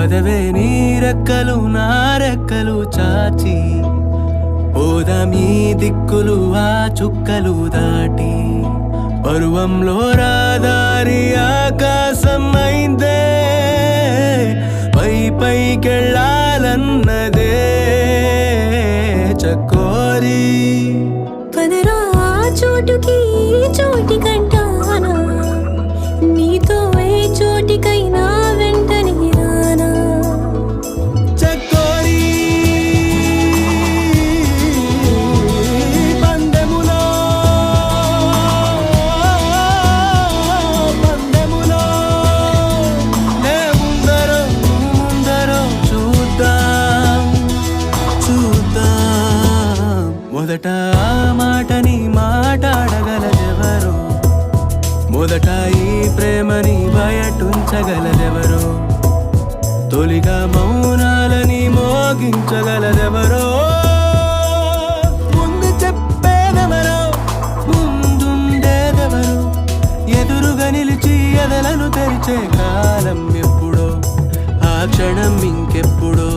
పదవే నీ రెక్కలు నా రెక్కలు చాచి పోదామీ దిక్కులు ఆ చుక్కలు దాటి పరువంలో రాదారి ఆకాశం అయిందే పై పైకెళ్ళాలన్నదే చకోరి పదరా చోటుకి చోటి కంటానా నీతో ఏ చోటికైనా వెంటనే రానా చకోరి పందెములో నే ముందరో చూద్దాం మొదట ఆ మాటని మాట్లాడగలదెవరో మొదట ఈ ప్రేమని బయటుంచగలదెవరో తొలిగా మౌనాలని మోగించగలదెవరో ముందు చెప్పేదెవరో ముందుండేదెవరో ఎదురుగా నిలిచి ఎదలను తెరిచే కాలం ఎప్పుడో ఆ క్షణం ఇంకెప్పుడో